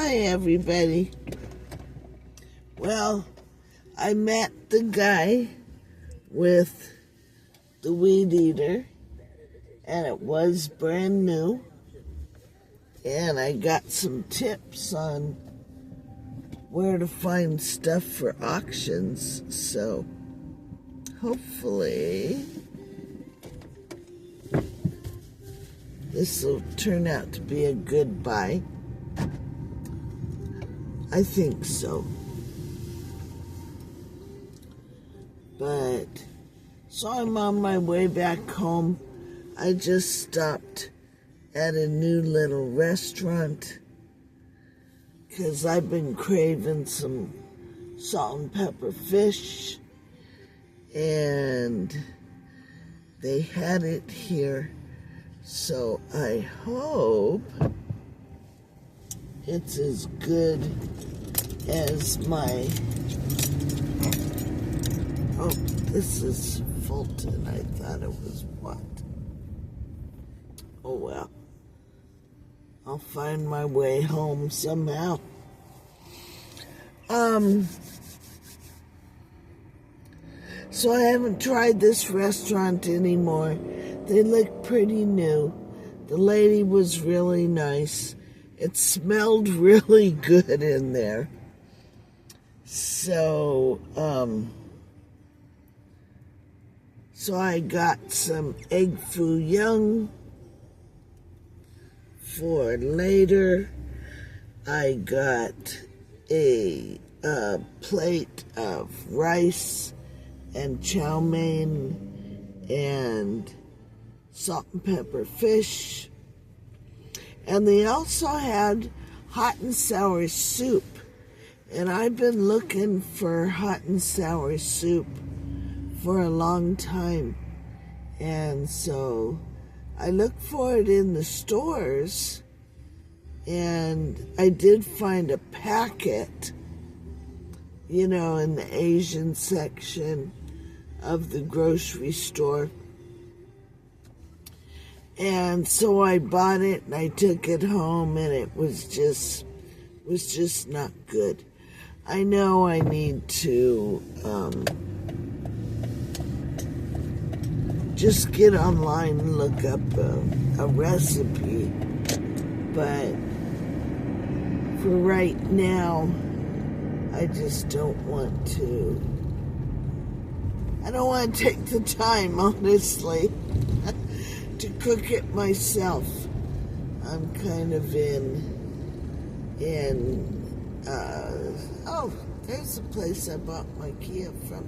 Hi, everybody. Well, I met the guy with the weed eater, and it was brand new, and I got some tips on where to find stuff for auctions, so hopefully this will turn out to be a good buy. I think so. But, so I'm on my way back home. I just stopped at a new little restaurant because I've been craving some salt and pepper fish, and they had it here. So I hope it's as good as my... Oh, this is Fulton. I thought it was what? Oh, well. I'll find my way home somehow. So I haven't tried this restaurant anymore. They look pretty new. The lady was really nice. It smelled really good in there. So I got some egg foo young for later. I got a plate of rice and chow mein and salt and pepper fish. And they also had hot and sour soup. And I've been looking for hot and sour soup for a long time. And so I looked for it in the stores, and I did find a packet, in the Asian section of the grocery store. And so I bought it and I took it home, and it was just not good. I know I need to just get online and look up a recipe, but for right now, I just don't want to. I don't want to take the time, honestly, to cook it myself. I'm kind of oh, there's the place I bought my Kia from.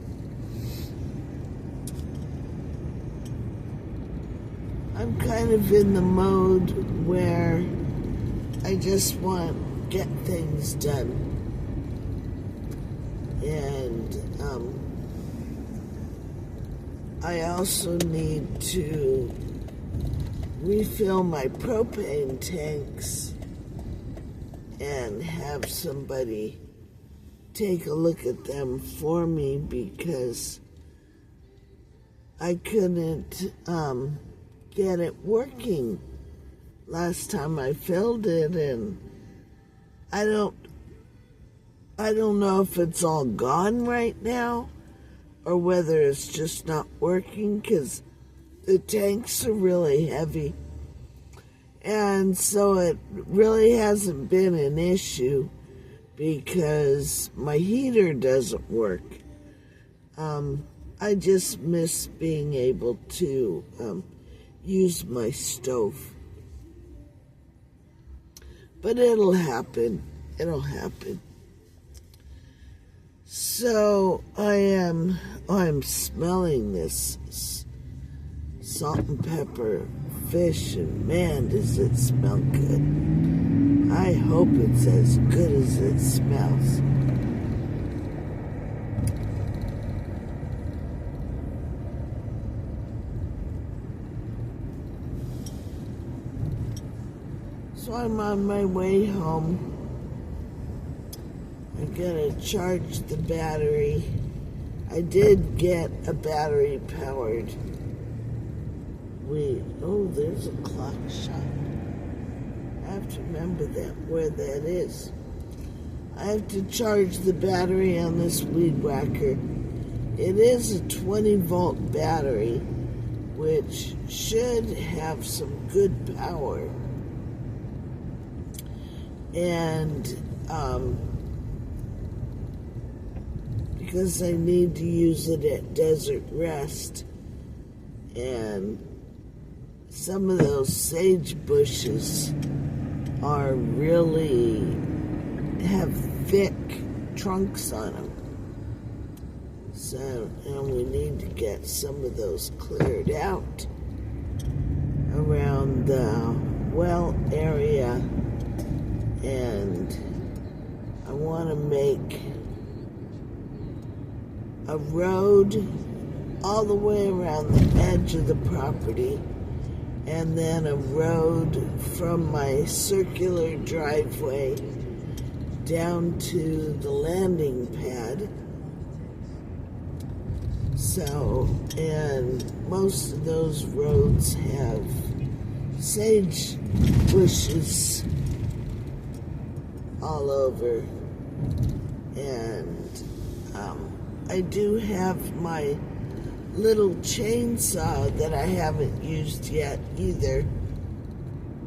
I'm kind of in the mode where I just want to get things done. And I also need to refill my propane tanks and have somebody take a look at them for me, because I couldn't get it working last time I filled it, and I don't know if it's all gone right now or whether it's just not working, because the tanks are really heavy. And so it really hasn't been an issue because my heater doesn't work. I just miss being able to use my stove. But it'll happen. It'll happen. So I'm smelling this salt and pepper fish, and man, does it smell good. I hope it's as good as it smells. So I'm on my way home. I gotta charge the battery. I did get a battery powered. Oh, there's a clock shop. I have to remember where that is. I have to charge the battery on this weed whacker. It is a 20-volt battery, which should have some good power. And because I need to use it at Desert Rest, and some of those sage bushes are really have thick trunks on them. So, and we need to get some of those cleared out around the well area, and I want to make a road all the way around the edge of the property, and then a road from my circular driveway down to the landing pad. So, and most of those roads have sage bushes all over, and I do have my little chainsaw that I haven't used yet either,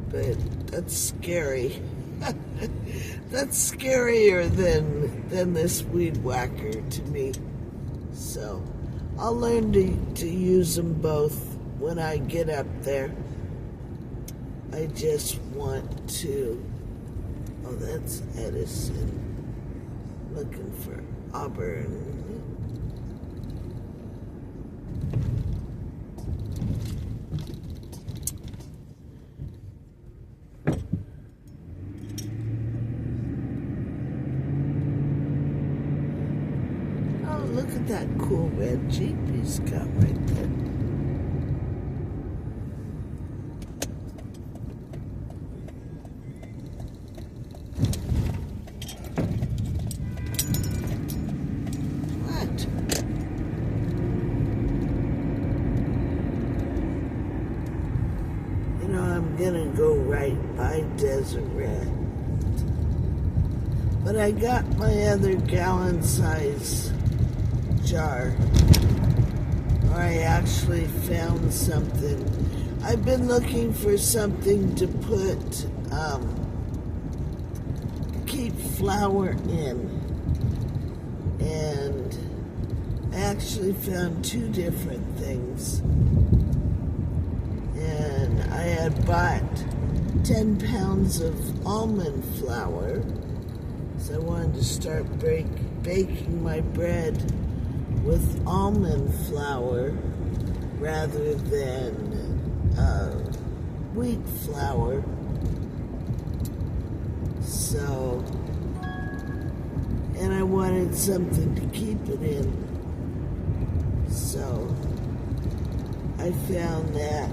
but that's scary. That's scarier than this weed whacker to me. So I'll learn to use them both when I get up there. I just want to, oh, that's Edison, looking for Auburn. Look at that cool red Jeep he's got right there. What? You know, I'm gonna go right by Desert Red. But I got my other gallon size jar, or I actually found something. I've been looking for something to put, keep flour in, and I actually found two different things. And I had bought 10 pounds of almond flour, so I wanted to start baking my bread with almond flour rather than wheat flour. So, and I wanted something to keep it in. So, I found that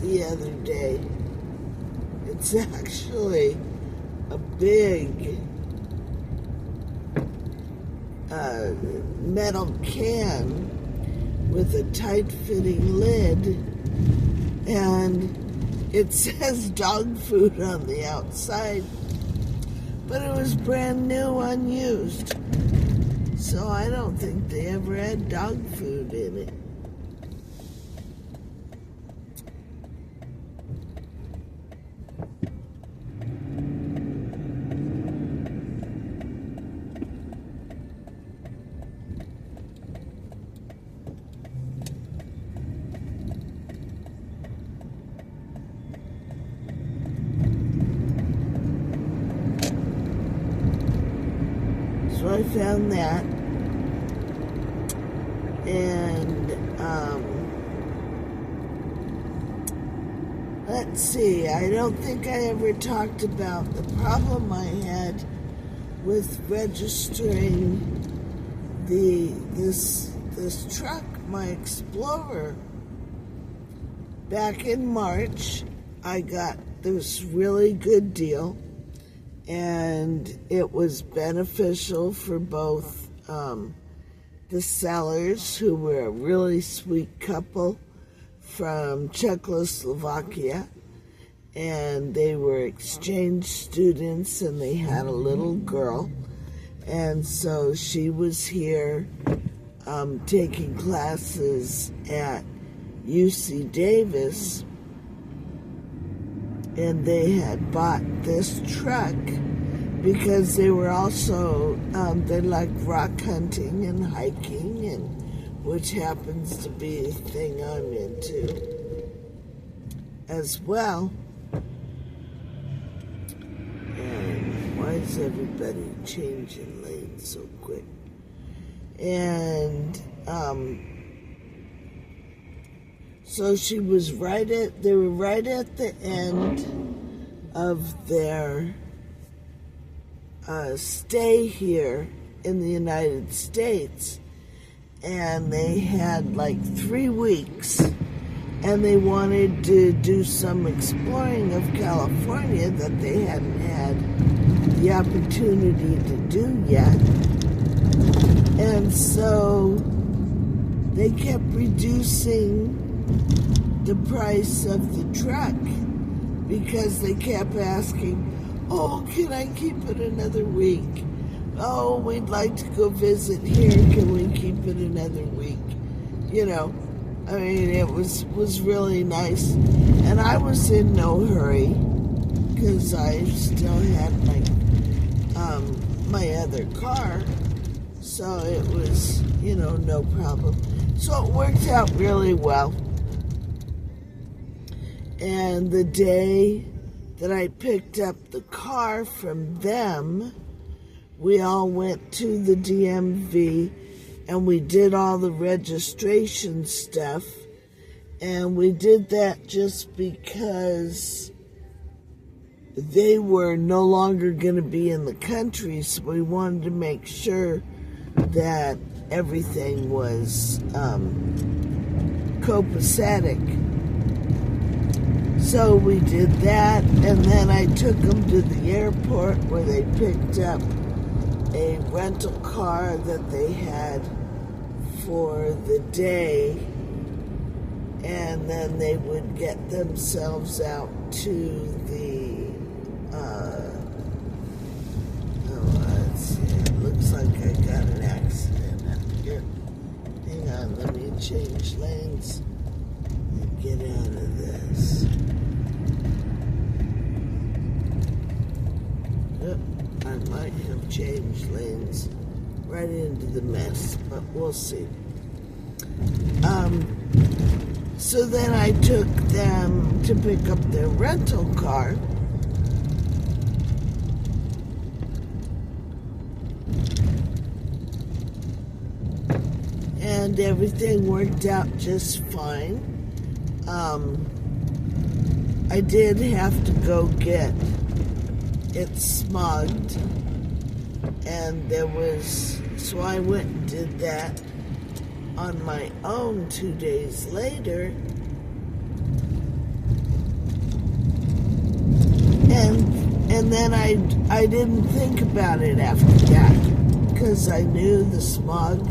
the other day. It's actually a big metal can with a tight-fitting lid, and it says dog food on the outside, but it was brand new, unused, so I don't think they ever had dog food in it. So I found that, and let's see, I don't think I ever talked about the problem I had with registering this truck, my Explorer. Back in March, I got this really good deal, and it was beneficial for both the sellers, who were a really sweet couple from Czechoslovakia, and they were exchange students, and they had a little girl, and so she was here taking classes at UC Davis, and they had bought this truck because they were also, they liked rock hunting and hiking, and which happens to be a thing I'm into as well. And why is everybody changing lanes so quick? And so she was they were right at the end of their stay here in the United States, and they had like 3 weeks, and they wanted to do some exploring of California that they hadn't had the opportunity to do yet. And so they kept reducing the price of the truck because they kept asking, oh, can I keep it another week? Oh, we'd like to go visit here. Can we keep it another week? You know, I mean, it was really nice. And I was in no hurry because I still had my other car. So it was, you know, no problem. So it worked out really well. And the day that I picked up the car from them, we all went to the DMV and we did all the registration stuff. And we did that just because they were no longer going to be in the country, so we wanted to make sure that everything was copacetic. So we did that, and then I took them to the airport where they picked up a rental car that they had for the day, and then they would get themselves out to the let's see, it looks like I got an accident out here. Hang on, let me change lanes and get out of this. I might have changed lanes right into the mess, but we'll see. So then I took them to pick up their rental car. And everything worked out just fine. I did have to go get it smugged, and so I went and did that on my own 2 days later, and then I didn't think about it after that, because I knew the smog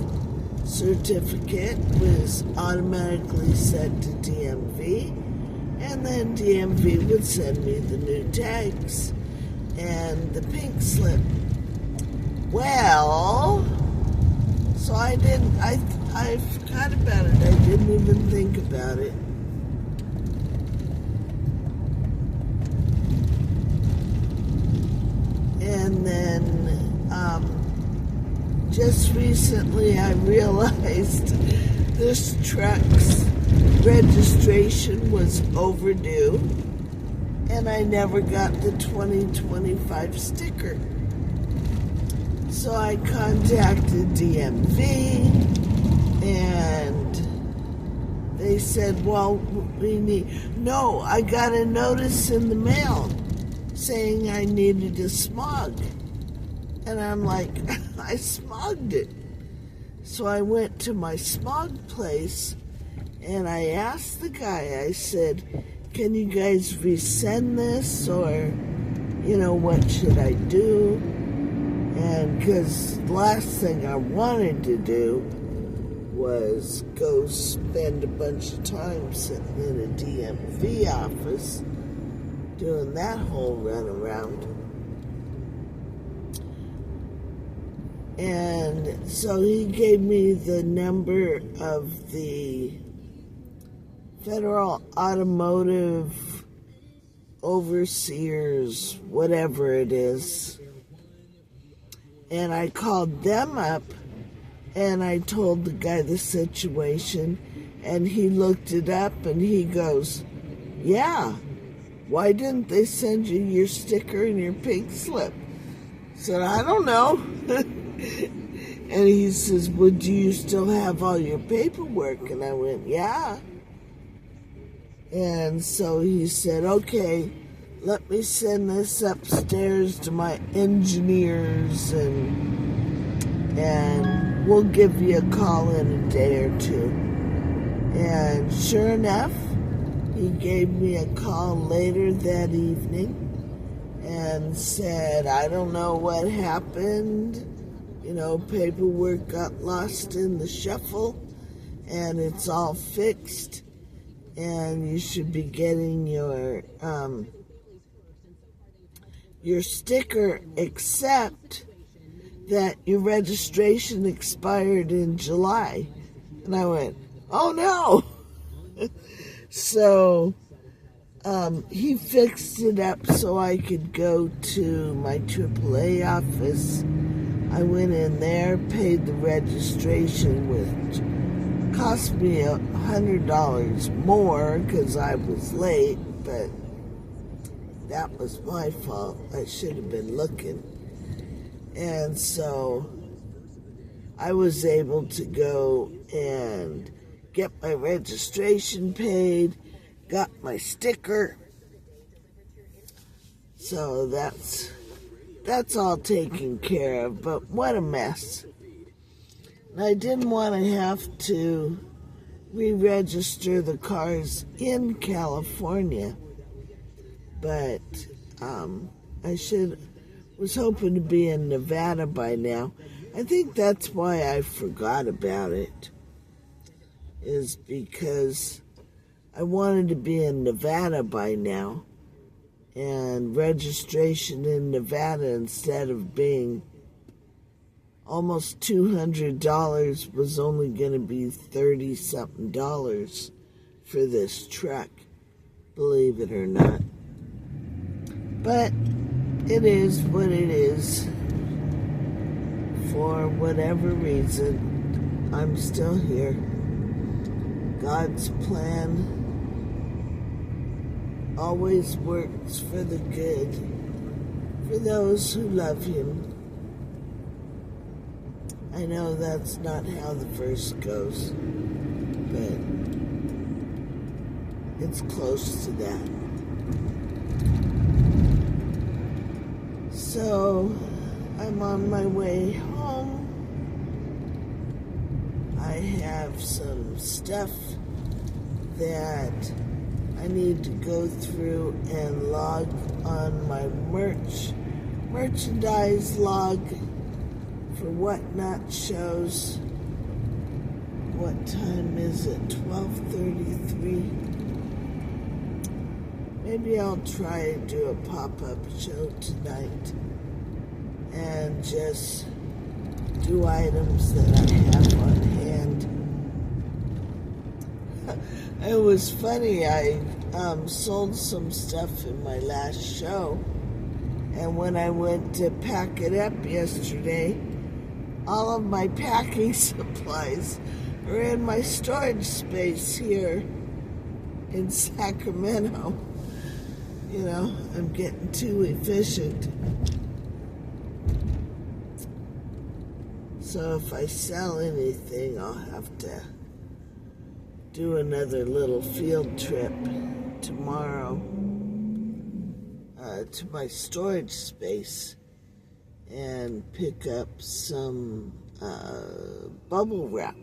certificate was automatically sent to DMV, and then DMV would send me the new tags and the pink slip. Well, so I forgot about it. I didn't even think about it. And then just recently I realized this truck's registration was overdue, and I never got the 2025 sticker. So I contacted DMV, and they said, well, no, I got a notice in the mail saying I needed a smog. And I'm like, I smogged it. So I went to my smog place, and I asked the guy, I said, can you guys resend this, or, you know, what should I do? And because the last thing I wanted to do was go spend a bunch of time sitting in a DMV office doing that whole runaround. And so he gave me the number of the Federal Automotive Overseers, whatever it is. And I called them up and I told the guy the situation, and he looked it up and he goes, yeah, why didn't they send you your sticker and your pink slip? I said, I don't know. And he says, well, do you still have all your paperwork? And I went, yeah. And so he said, okay, let me send this upstairs to my engineers and we'll give you a call in a day or two. And sure enough, he gave me a call later that evening and said, I don't know what happened. You know, paperwork got lost in the shuffle and it's all fixed and you should be getting your sticker, except that your registration expired in July. And I went, oh no. So he fixed it up so I could go to my AAA office. I went in there, paid the registration, which cost me $100 more because I was late, but that was my fault. I should have been looking. And so I was able to go and get my registration paid, got my sticker. So that's all taken care of, but what a mess. And I didn't want to have to re-register the cars in California, but I was hoping to be in Nevada by now. I think that's why I forgot about it, is because I wanted to be in Nevada by now, and registration in Nevada, instead of being almost $200, was only going to be $30-something for this truck, believe it or not. But it is what it is. For whatever reason, I'm still here. God's plan always works for the good, for those who love Him. I know that's not how the verse goes, but it's close to that. So, I'm on my way home. I have some stuff that I need to go through and log on my merchandise log for Whatnot shows. What time is it? 12:33. Maybe I'll try to do a pop-up show tonight and just do items that I have on hand. It was funny, I sold some stuff in my last show, and when I went to pack it up yesterday, all of my packing supplies are in my storage space here in Sacramento. You know, I'm getting too efficient. So if I sell anything, I'll have to do another little field trip tomorrow to my storage space and pick up some bubble wrap.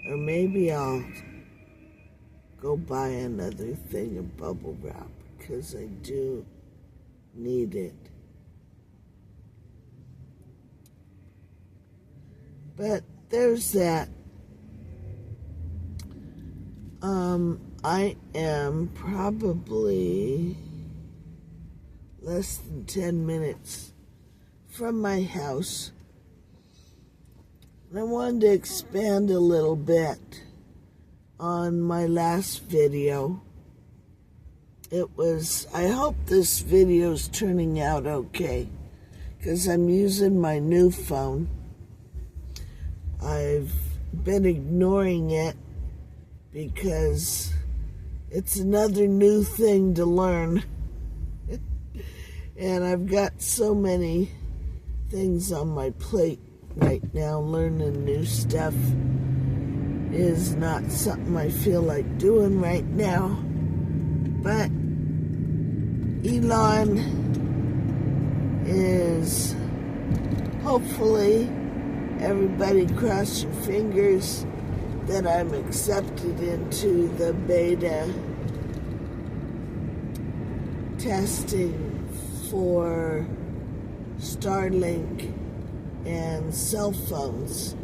Or maybe I'll go buy another thing of bubble wrap because I do need it. But there's that. I am probably less than 10 minutes from my house. And I wanted to expand a little bit on my last video. I hope this video's turning out okay, because I'm using my new phone. I've been ignoring it because it's another new thing to learn. And I've got so many things on my plate right now. Learning new stuff is not something I feel like doing right now. But Elon is, hopefully, everybody cross your fingers that I'm accepted into the beta testing for Starlink and cell phones.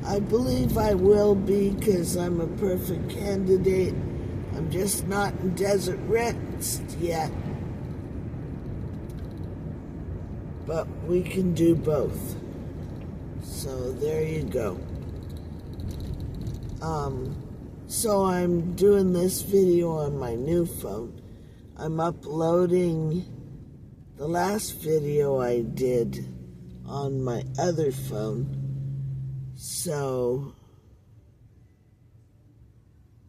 I believe I will be, because I'm a perfect candidate. I'm just not in Desert Rest yet. But we can do both. So there you go. So I'm doing this video on my new phone. I'm uploading the last video I did on my other phone. So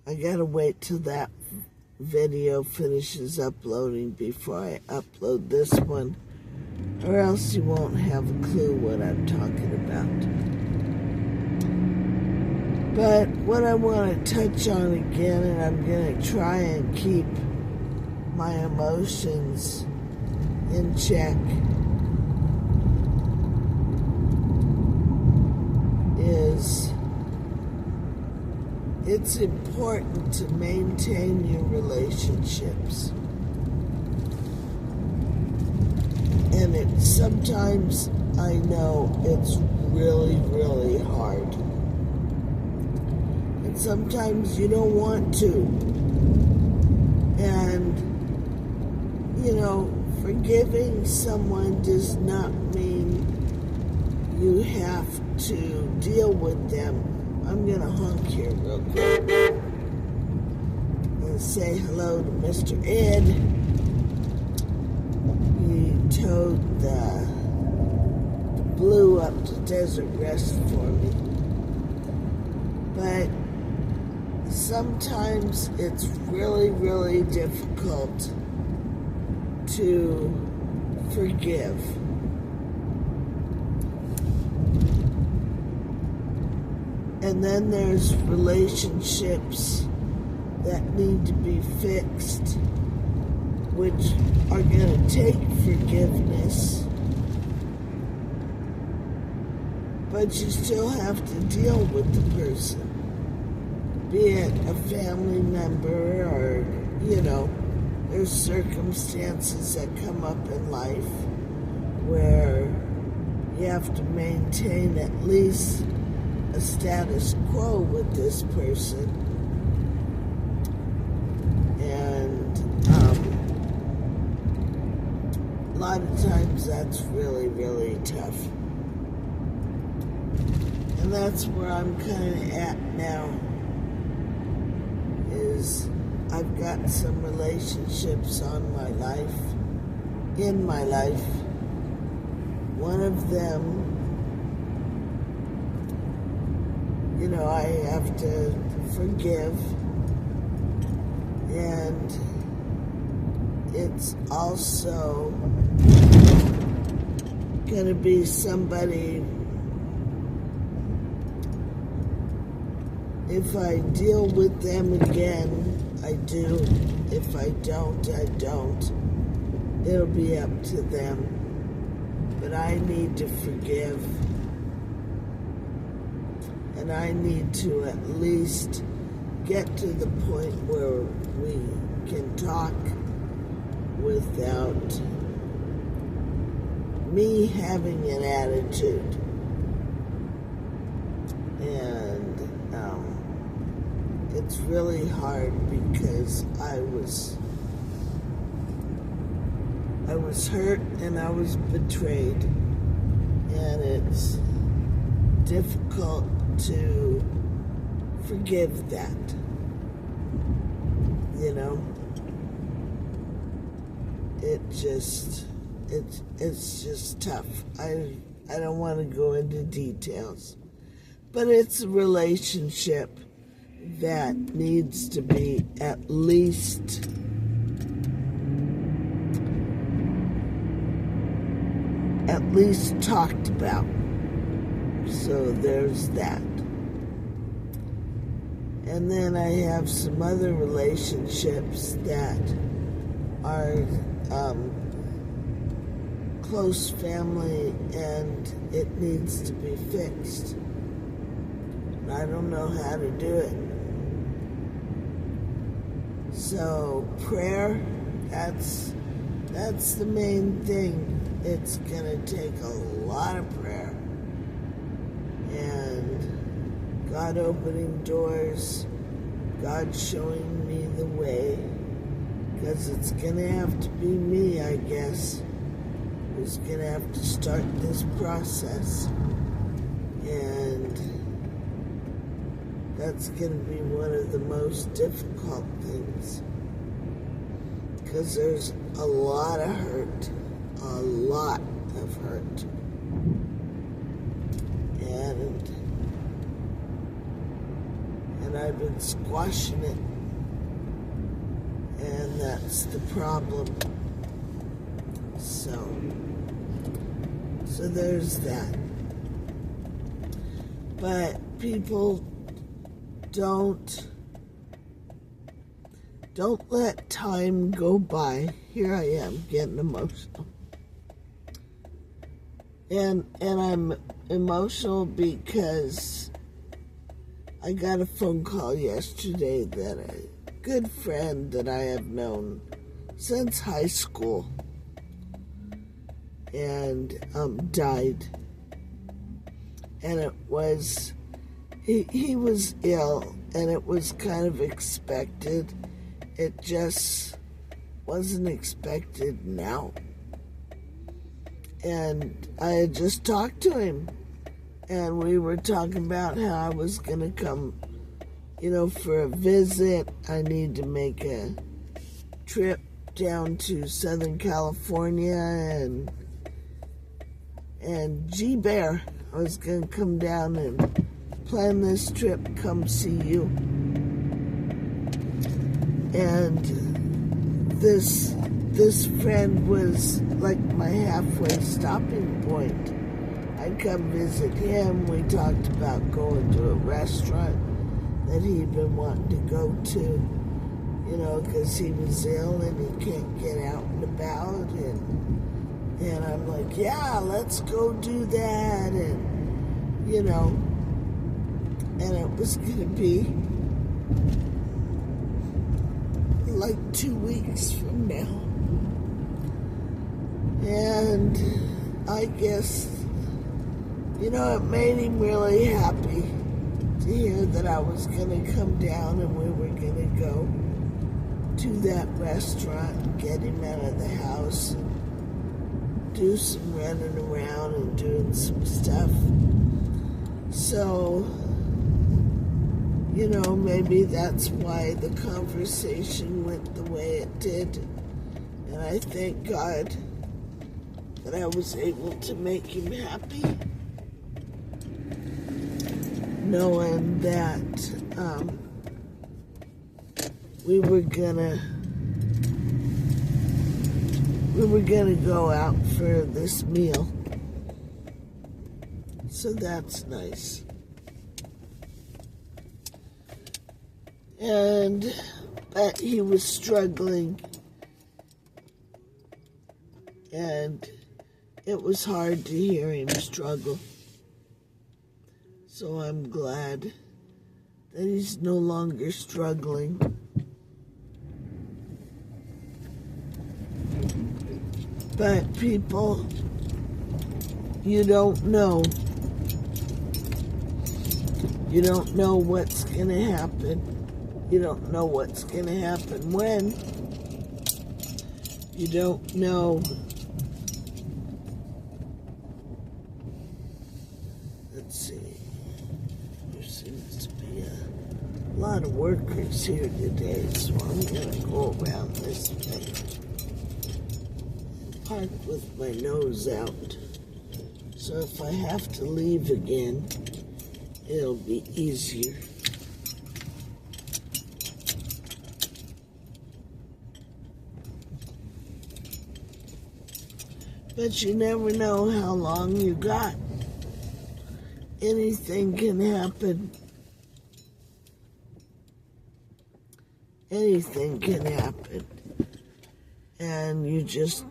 I gotta wait till that video finishes uploading before I upload this one, or else you won't have a clue what I'm talking about. But what I want to touch on again, and I'm going to try and keep my emotions in check, is it's important to maintain your relationships. And sometimes, I know it's really, really hard. And sometimes you don't want to. And, forgiving someone does not mean you have to deal with them. I'm going to honk here real quick and say hello to Mr. Ed. He towed the Blue up to Desert Rest for me. But sometimes it's really, really difficult to forgive. And then there's relationships that need to be fixed, which are going to take forgiveness. But you still have to deal with the person, be it a family member or, there's circumstances that come up in life where you have to maintain at least a status quo with this person. And a lot of times that's really, really tough. And that's where I'm kind of at now, is I've got some relationships in my life. One of them, I have to forgive, and it's also going to be somebody, if I deal with them again, I do. If I don't, I don't. It'll be up to them. But I need to forgive. And I need to at least get to the point where we can talk without me having an attitude. And it's really hard because I was hurt and I was betrayed, and it's difficult to forgive that, you know. It's just tough. I don't want to go into details, but it's a relationship that needs to be at least talked about. So there's that. And then I have some other relationships that are close family, and it needs to be fixed. And I don't know how to do it. So prayer, that's the main thing. It's gonna take a lot of prayer and God opening doors, God showing me the way, because it's gonna have to be me, I guess, who's gonna have to start this process. And that's gonna be one of the most difficult things, because there's a lot of hurt. A lot of hurt. And I've been squashing it. And that's the problem. So there's that. But people don't let time go by. Here I am getting emotional. And I'm emotional because I got a phone call yesterday that a good friend that I have known since high school and died. And it was, he was ill, and it was kind of expected. It just wasn't expected now. And I had just talked to him, and we were talking about how I was going to come, for a visit. I need to make a trip down to Southern California, and gee bear, I was going to come down and plan this trip, come see you. And this friend was like my halfway stopping point. I'd come visit him. We talked about going to a restaurant that he'd been wanting to go to, because he was ill and he can't get out and about. And I'm like, yeah, let's go do that. And, and it was going to be like 2 weeks from now. And I guess, it made him really happy to hear that I was going to come down and we were going to go to that restaurant and get him out of the house and do some running around and doing some stuff. So, maybe that's why the conversation went the way it did. And I thank God that I was able to make him happy, knowing that we were gonna go out for this meal. So that's nice. But he was struggling, and it was hard to hear him struggle. So I'm glad that he's no longer struggling. But people, you don't know. You don't know what's going to happen. You don't know what's going to happen when. You don't know. Let's see. There seems to be a lot of workers here today, so I'm going to go around this way. Park with my nose out. So if I have to leave again, it'll be easier. But you never know how long you got. Anything can happen. Anything can happen. And you just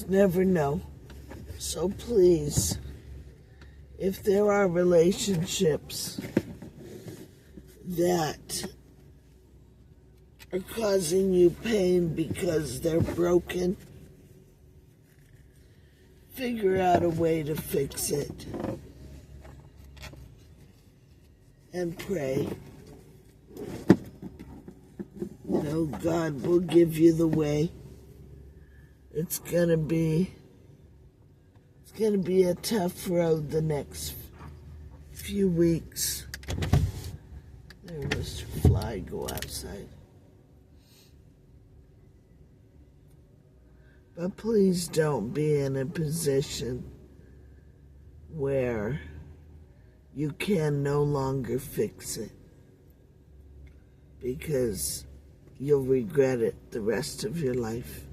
never know. So please, if there are relationships that are causing you pain because they're broken, figure out a way to fix it. And pray. You know, God will give you the way. It's gonna be a tough road the next few weeks. There, Mr. Fly, go outside. But please don't be in a position where you can no longer fix it, because you'll regret it the rest of your life.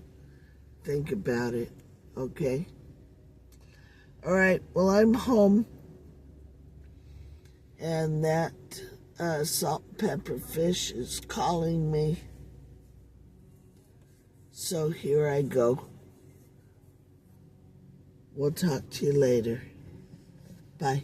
Think about it, okay? All right, well, I'm home, and that salt and pepper fish is calling me. So here I go. We'll talk to you later. Bye.